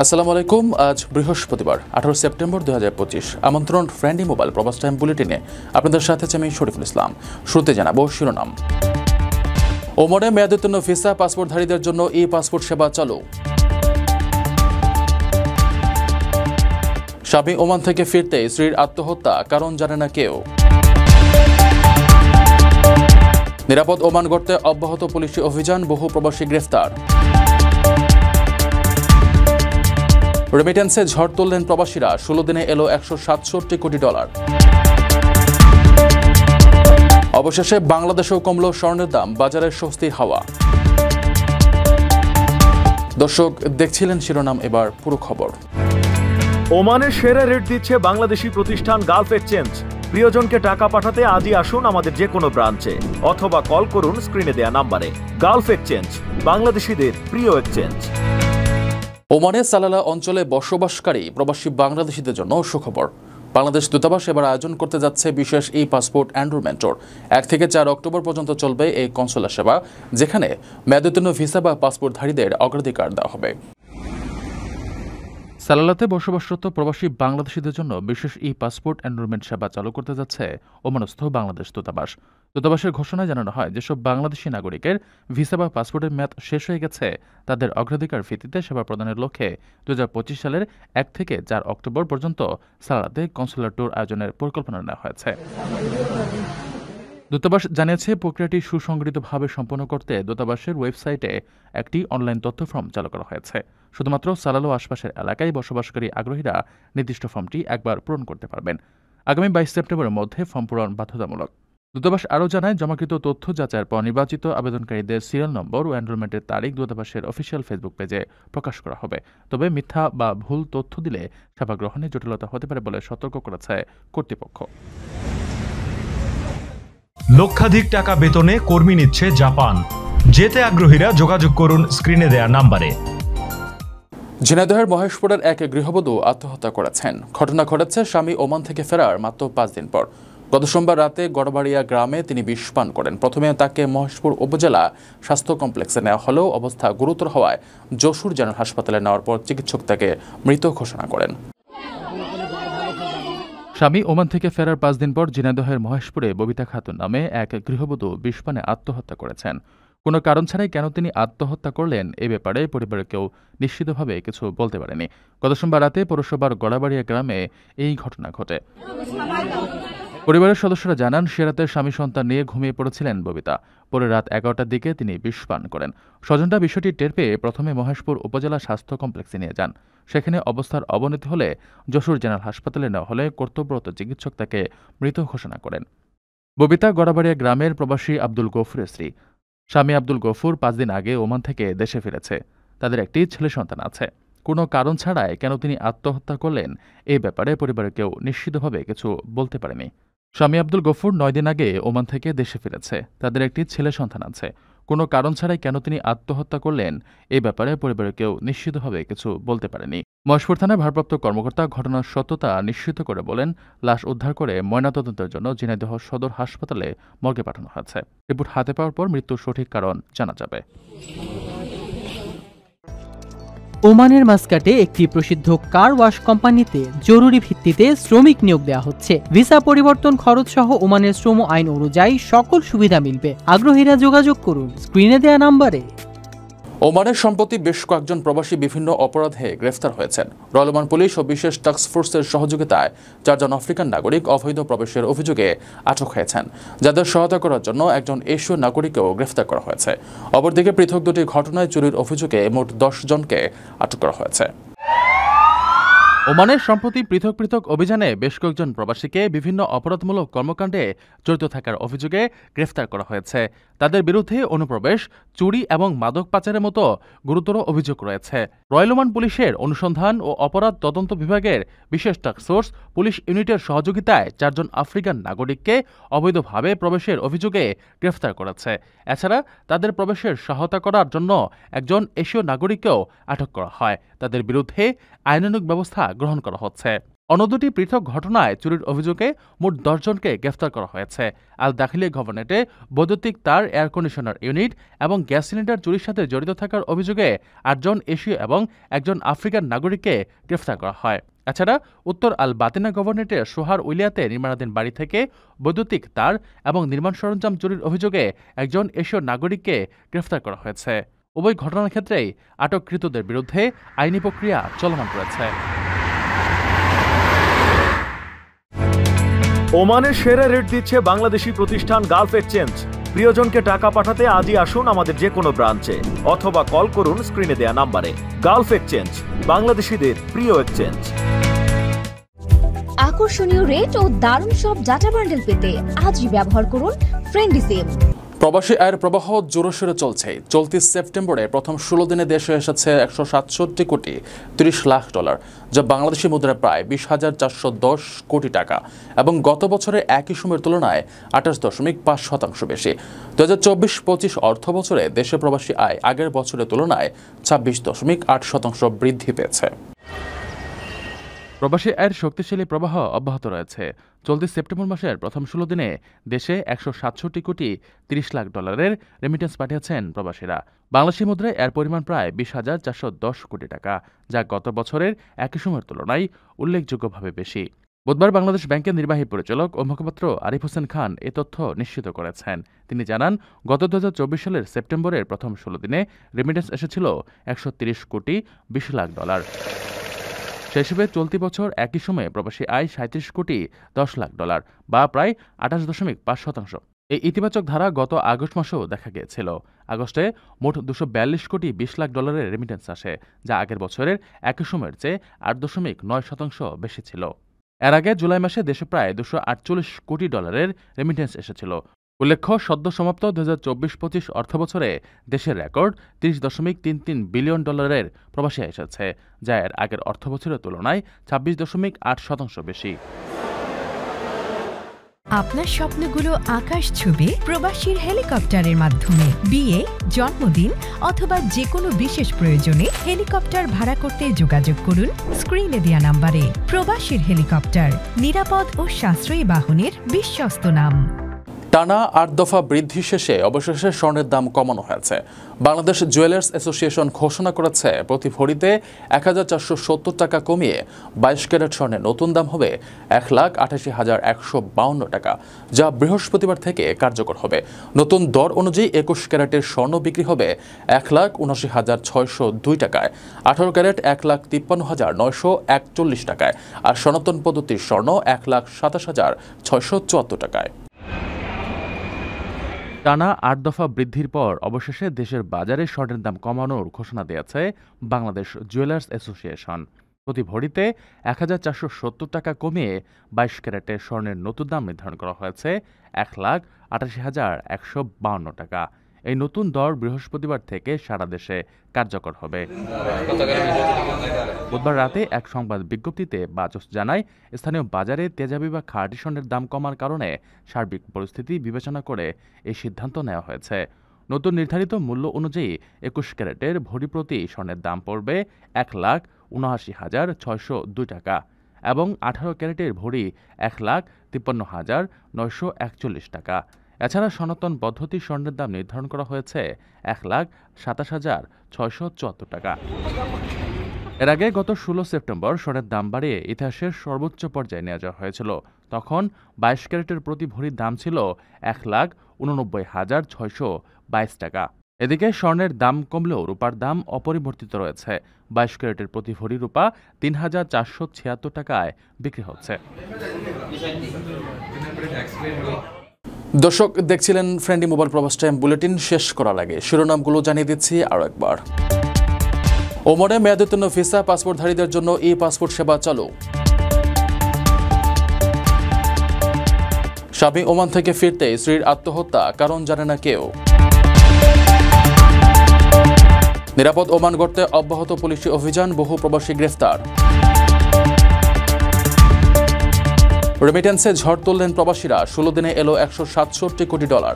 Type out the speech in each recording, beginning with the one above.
আসসালামু আলাইকুম। আজ বৃহস্পতিবার 18 সেপ্টেম্বর 2025। আমন্ত্রণ ফ্রেন্ডলি মোবাইল প্রবাস টাইম বুলেটিনে। আপনাদের সাথে আমি শরীফুল ইসলাম। শুরুতে জানাবো শিরোনাম। ওমানে মেয়াদোত্তীর্ণ ভিসা পাসপোর্টধারীদের জন্য ই পাসপোর্ট সেবা চালু। স্বামী ওমান থেকে ফিরতে স্ত্রীর আত্মহত্যা, কারণ জানে না কেউ। নিরাপদ ওমান গড়তে অব্যাহত পুলিশি অভিযান, বহু প্রবাসী গ্রেফতার। রেমিটেন্সে ঝড় তুললেন প্রবাসীরা, 16 দিনে এলো $167 কোটি। অবশেষে বাংলাদেশেও কমল স্বর্ণের দাম, বাজারে স্বস্তির হাওয়া। দর্শক দেখছিলেন শিরোনাম, এবার পুরো খবর। ওমানের সেরা রেট দিচ্ছে বাংলাদেশি প্রতিষ্ঠান গালফ এক্সচেঞ্জ। প্রিয়জনকে টাকা পাঠাতে আজই আসুন আমাদের যে কোনো ব্রাঞ্চে অথবা কল করুন স্ক্রিনে দেয়া নাম্বারে। গালফ এক্সচেঞ্জ, বাংলাদেশিদের প্রিয় এক্সচেঞ্জ। ওমানের সালালা অঞ্চলে বসবাসকারী প্রবাসী বাংলাদেশিদের জন্য সুখবর। বাংলাদেশ দূতাবাস এবার আয়োজন করতে যাচ্ছে বিশেষ ই পাসপোর্ট এনরোলমেন্টর। 1 থেকে 4 অক্টোবর পর্যন্ত চলবে এই কনসুলার সেবা, যেখানে মেয়াদোত্তীর্ণ ভিসা বা পাসপোর্টধারীদের অগ্রাধিকার দেওয়া হবে। সালালাতে বসবাসরত প্রবাসী বাংলাদেশিদের জন্য বিশেষ ই পাসপোর্ট এনরোলমেন্ট সেবা চালু করতে যাচ্ছে ওমানস্থ বাংলাদেশ দূতাবাস। দূতাবাসের ঘোষণায় জানানো হয়, যেসব বাংলাদেশি নাগরিকের ভিসা বা পাসপোর্টের মেয়াদ শেষ হয়ে গেছে, তাদের অগ্রাধিকার ভিত্তিতে সেবা প্রদানের লক্ষ্যে 2025 সালের 1 থেকে 4 অক্টোবর পর্যন্ত সালালাতে কনসুলার ট্যুর আয়োজনের পরিকল্পনা নেওয়া হয়েছে। দূতাবাস জানিয়েছে, প্রক্রিয়াটি সুসংগঠিতভাবে সম্পন্ন করতে দূতাবাসের ওয়েবসাইটে একটি অনলাইন তথ্য ফর্ম চালু করা হয়েছে। শুধুমাত্র সালালা ও আশপাশের এলাকায় বসবাসকারী আগ্রহীরা নির্দিষ্ট ফর্মটি একবার পূরণ করতে পারবেন। আগামী 22 সেপ্টেম্বরের মধ্যে ফর্ম পূরণ বাধ্যতামূলক। দূতাবাস আরও জানায়, জমাকৃত তথ্য যাচাইয়ের পর নির্বাচিত আবেদনকারীদের সিরিয়াল নম্বর ও এনরোলমেন্টের তারিখ দূতাবাসের অফিসিয়াল ফেসবুক পেজে প্রকাশ করা হবে। তবে মিথ্যা বা ভুল তথ্য দিলে সেবা গ্রহণে জটিলতা হতে পারে বলে সতর্ক করেছে কর্তৃপক্ষ। লক্ষাধিক টাকা বেতনে কর্মী নিচ্ছে জাপান। যেতে আগ্রহীরা যোগাযোগ করুন স্ক্রিনে দেয়া নাম্বারে। ঝিনাইদহের মহেশপুরের এক গৃহবধূ আত্মহত্যা করেছেন। ঘটনা ঘটেছে স্বামী ওমান থেকে ফেরার মাত্র 5 দিন পর। গত সোমবার রাতে গড়বাড়িয়া গ্রামে তিনি বিষ পান করেন। প্রথমে তাকে মহেশপুর উপজেলা স্বাস্থ্য কমপ্লেক্সে নেওয়া হলেও অবস্থা গুরুতর হওয়ায় যশোর জেনারেল হাসপাতালে নেওয়ার পর চিকিৎসক তাকে মৃত ঘোষণা করেন। স্বামী ওমান থেকে ফেরার 5 দিন পর ঝিনাইদহের মহেশপুরে ববিতা খাতুন নামে এক গৃহবধূ বিষপানে আত্মহত্যা করেছেন। কোনো কারণ ছাড়াই কেন তিনি আত্মহত্যা করলেন, এ ব্যাপারে পরিবারের কেউ নিশ্চিতভাবে কিছু বলতে পারেনি। গত সোমবার রাতে পৌরসভার গড়াবাড়িয়া গ্রামে এই ঘটনা ঘটে। পরিবারের সদস্যরা জানান, সে রাতে স্বামী সন্তান নিয়ে ঘুমিয়ে পড়েছিলেন ববিতা। পরে রাত 11টার দিকে তিনি বিষ পান করেন। স্বজনরা বিষয়টি টের পেয়ে প্রথমে মহেশপুর উপজেলা স্বাস্থ্য কমপ্লেক্সে নিয়ে যান। সেখানে অবস্থার অবনতি হলে যশোর জেনারেল হাসপাতালে নেওয়া হলে কর্তব্যরত চিকিৎসক তাকে মৃত ঘোষণা করেন। ববিতা গড়াবাড়িয়া গ্রামের প্রবাসী আব্দুল গফুরের স্ত্রী। স্বামী আব্দুল গফুর 5 দিন আগে ওমান থেকে দেশে ফিরেছে। তাদের একটি ছেলে সন্তান আছে। কোনো কারণ ছাড়াই কেন তিনি আত্মহত্যা করলেন, এই ব্যাপারে পরিবারের কেউ নিশ্চিতভাবে কিছু বলতে পারেনি। স্বামী আব্দুল গফুর 9 দিন আগে ওমান থেকে দেশে ফিরেছে। তাদের একটি ছেলে সন্তান আছে। কোনো কারণ ছাড়াই কেন তিনি আত্মহত্যা করলেন, এই ব্যাপারে পরিবারের কেউ নিশ্চিতভাবে কিছু বলতে পারেনি। মহেশপুর থানার ভারপ্রাপ্ত কর্মকর্তা ঘটনার সত্যতা নিশ্চিত করে বলেন, লাশ উদ্ধার করে ময়নাতদন্তের জন্য ঝিনাইদহ সদর হাসপাতালে মর্গে পাঠানো হয়েছে। রিপোর্ট হাতে পাওয়ার পর মৃত্যুর সঠিক কারণ জানা যাবে। ওমানের মাস্কাটে একটি প্রসিদ্ধ কার ওয়াশ কোম্পানিতে জরুরি ভিত্তিতে শ্রমিক নিয়োগ দেওয়া হচ্ছে। ভিসা পরিবর্তন খরচ সহ ওমানের শ্রম আইন অনুযায়ী সকল সুবিধা মিলবে। আগ্রহীরা যোগাযোগ করুন স্ক্রিনে দেয়া নাম্বারে। ওমানের সম্প্রতি বেশ কয়েকজন প্রবাসী বিভিন্ন অপরাধে গ্রেফতার হয়েছেন। রয়্যাল ওমান পুলিশ ও বিশেষ টাস্কফোর্সের সহযোগিতায় 4 জন আফ্রিকান নাগরিক অবৈধ প্রবেশের অভিযোগে আটক হয়েছেন, যাদের সহায়তা করার জন্য একজন এশীয় নাগরিককেও গ্রেফতার করা হয়েছে। অপরদিকে পৃথক দুটি ঘটনায় চুরির অভিযোগে মোট 10 জনকে আটক করা হয়েছে। ওমানের সম্প্রতি পৃথক পৃথক অভিযানে বেশ কয়েকজন প্রবাসীকে বিভিন্ন অপরাধমূলক কর্মকাণ্ডে জড়িত থাকার অভিযোগে গ্রেফতার করা হয়েছে। তাদের বিরুদ্ধে অনুপ্রবেশ, চুরি এবং মাদক পাচারের মতো গুরুতর অভিযোগ রয়েছে। রয়্যাল ওমান পুলিশের অনুসন্ধান ও অপরাধ তদন্ত বিভাগের বিশেষ টাস্কফোর্স পুলিশ ইউনিটের সহযোগিতায় 4 জন আফ্রিকান নাগরিককে অবৈধভাবে প্রবেশের অভিযোগে গ্রেফতার করেছে। এছাড়া তাদের প্রবেশের সহায়তা করার জন্য একজন এশীয় নাগরিককেও আটক করা হয়। তাদের বিরুদ্ধে আইনানুগ ব্যবস্থা গ্রহণ করা হচ্ছে। অন্য দুটি পৃথক ঘটনায় চুরির অভিযোগে মোট 10 জনকে গ্রেফতার করা হয়েছে। আল দাখিলিয়া গভর্নরেটে বৈদ্যুতিক তার, এয়ার কন্ডিশনার ইউনিট এবং গ্যাস সিলিন্ডার চুরির সাথে জড়িত থাকার অভিযোগে 8 জন এশীয় এবং একজন আফ্রিকান নাগরিককে গ্রেফতার করা হয়। এছাড়া উত্তর আল বাতিনা গভর্নরেটের সোহার উলিয়াতে নির্মাণাধীন বাড়ি থেকে বৈদ্যুতিক তার এবং নির্মাণ সরঞ্জাম চুরির অভিযোগে একজন এশীয় নাগরিককে গ্রেফতার করা হয়েছে। উভয় ঘটনার ক্ষেত্রেই আটককৃতদের বিরুদ্ধে আইনি প্রক্রিয়া চলমান রয়েছে। ওমানের সেরা রেট দিচ্ছে বাংলাদেশি প্রতিষ্ঠান গালফ এক্সচেঞ্জ। প্রিয়জনকে টাকা পাঠাতে আজই আসুন আমাদের যে কোনো ব্রাঞ্চে অথবা কল করুন স্ক্রিনে দেয়া নাম্বারে। গালফ এক্সচেঞ্জ, বাংলাদেশিদের প্রিয় এক্সচেঞ্জ। আকর্ষণীয় রেট ও দারুণ সব ডাটা বান্ডেল পেতে আজই ব্যবহার করুন ফ্রেন্ডলি সিম। প্রবাসী আয়ের প্রবাহ জোরসোরে চলছে। চলতি সেপ্টেম্বরে প্রথম 16 দিনে দেশে এসেছে 167 কোটি 30 লাখ ডলার, যা বাংলাদেশি মুদ্রায় প্রায় 20,410 কোটি টাকা এবং গত বছরের একই সময়ের তুলনায় 28.5% বেশি। 2024-25 অর্থ বছরে দেশে প্রবাসী আয় আগের বছরের তুলনায় 26.8% বৃদ্ধি পেয়েছে। প্রবাসী আয়ের শক্তিশালী প্রবাহ অব্যাহত রয়েছে। চলতি সেপ্টেম্বর মাসের প্রথম 16 দিনে দেশে 167 কোটি 30 লাখ ডলারের রেমিটেন্স পাঠিয়েছেন প্রবাসীরা। বাংলাদেশি মুদ্রায় এর পরিমাণ প্রায় 20,410 কোটি টাকা, যা গত বছরের একই সময়ের তুলনায় উল্লেখযোগ্যভাবে বেশি। বুধবার বাংলাদেশ ব্যাংকের নির্বাহী পরিচালক ও মুখপাত্র আরিফ হোসেন খান এ তথ্য নিশ্চিত করেছেন। তিনি জানান, গত 2024 সালের সেপ্টেম্বরের প্রথম 16 দিনে রেমিটেন্স এসেছিল 130 কোটি 20 লাখ ডলার। সেই হিসেবে চলতি বছর একই সময়ে প্রবাসী আয় 37 কোটি 10 লাখ ডলার বা প্রায় 28.5%। এই ইতিবাচক ধারা গত আগস্ট মাসেও দেখা গিয়েছিল। আগস্টে মোট 242 কোটি 20 লাখ ডলারের রেমিটেন্স আসে, যা আগের বছরের একই সময়ের চেয়ে 8.9% বেশি ছিল। এর আগে জুলাই মাসে দেশে প্রায় 248 কোটি ডলারের রেমিটেন্স এসেছিল। উল্লেখ্য, সদ্য সমাপ্ত 2024-25 অর্থবছরে দেশের রেকর্ড 30.33 বিলিয়ন ডলারের প্রবাসী এসেছে, যা এর আগের অর্থবছরের তুলনায় 26.8% বেশি। আপনার স্বপ্নগুলো আকাশ ছুবে প্রবাসীর হেলিকপ্টারের মাধ্যমে। বিয়ে, জন্মদিন অথবা যে কোনো বিশেষ প্রয়োজনে হেলিকপ্টার ভাড়া করতে যোগাযোগ করুন স্ক্রিনে দেয়া নাম্বারে। প্রবাসীর হেলিকপ্টার, নিরাপদ ও সাশ্রয়ী বাহনের বিশ্বস্ত নাম। টানা 8 দফা বৃদ্ধি শেষে অবশেষে স্বর্ণের দাম কমানো হয়েছে। বাংলাদেশ জুয়েলার্স অ্যাসোসিয়েশন ঘোষণা করেছে প্রতি ভরিতে 1,470 টাকা কমিয়ে 22 ক্যারেট স্বর্ণের নতুন দাম হবে 1,88,152 টাকা, যা বৃহস্পতিবার থেকে কার্যকর হবে। নতুন দর অনুযায়ী 21 ক্যারেটের স্বর্ণ বিক্রি হবে 1,79,602 টাকায়, 18 ক্যারেট 1,53,941 টাকায় আর সনাতন পদ্ধতির স্বর্ণ 1,27,674 টাকায়। টানা 8 দফা বৃদ্ধির পর অবশেষে দেশের বাজারে স্বর্ণের দাম কমানোর ঘোষণা দিয়েছে বাংলাদেশ জুয়েলার্স অ্যাসোসিয়েশন। প্রতি ভরিতে 1,470 টাকা কমিয়ে 22 ক্যারেটের স্বর্ণের নতুন দাম নির্ধারণ করা হয়েছে 1,88,152 টাকা। এই নতুন দর বৃহস্পতিবার থেকে সারা দেশে কার্যকর হবে। বুধবার রাতে এক সংবাদ বিজ্ঞপ্তিতে বাজস জানায়, স্থানীয় বাজারে তেজাবি বা খাঁটি স্বর্ণের দাম কমার কারণে সার্বিক পরিস্থিতি বিবেচনা করে এই সিদ্ধান্ত নেওয়া হয়েছে। নতুন নির্ধারিত মূল্য অনুযায়ী 21 ক্যারেটের ভরি প্রতি স্বর্ণের দাম পড়বে 1,79,602 টাকা এবং 18 ক্যারেটের ভরি 1,53,941 টাকা। এছাড়া সনাতন পদ্ধতির স্বর্ণের দাম নির্ধারণ করা হয়েছে 1,27,674 টাকা। এর আগে গত 16 সেপ্টেম্বর স্বর্ণের দাম বাড়িয়ে ইতিহাসের সর্বোচ্চ পর্যায়ে নিয়ে যাওয়া হয়েছিল। তখন 22 ক্যারেটের প্রতি ভরির দাম ছিল 1,89,622 টাকা। এদিকে স্বর্ণের দাম কমলেও রূপার দাম অপরিবর্তিত রয়েছে। 22 ক্যারেটের প্রতি ভরি রূপা 3,476 টাকায় বিক্রি হচ্ছে। দর্শক দেখছিলেন ফ্রেন্ডলি মোবাইল প্রবাস টাইম বুলেটিন। শেষ করার আগে শিরোনামগুলো জানিয়ে দিচ্ছি আরও একবার। ওমানে মেয়াদোত্তীর্ণ ভিসা পাসপোর্টধারীদের জন্য ই পাসপোর্ট সেবা চালু। স্বামী ওমান থেকে ফিরতে স্ত্রীর আত্মহত্যা, কারণ জানে না কেউ। নিরাপদ ওমান গড়তে অব্যাহত পুলিশি অভিযান, বহু প্রবাসী গ্রেফতার। রেমিটেন্সে ঝড় তুললেন প্রবাসীরা, 16 দিনে এলো 167 কোটি ডলার।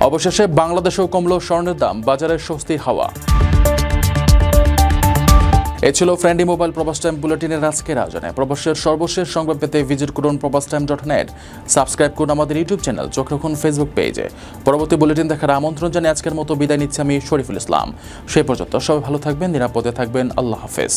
অবশেষে বাংলাদেশেও কমল স্বর্ণের দাম, বাজারে স্বস্তির হাওয়া। এ ছিল ফ্রেন্ডলি মোবাইল প্রবাস টাইম বুলেটিনের আজকের আয়োজনে। প্রবাসের সর্বশেষ সংবাদ পেতে ভিজিট করুন probastimes.net, সাবস্ক্রাইব করুন আমাদের ইউটিউব চ্যানেল, চোখ রাখুন ফেসবুক পেজে। পরবর্তী বুলেটিন দেখার আমন্ত্রণ জানিয়ে আজকের মতো বিদায় নিচ্ছি আমি শরীফুল ইসলাম। সেই পর্যন্ত সবাই ভালো থাকবেন, নিরাপদে থাকবেন। আল্লাহ হাফেজ।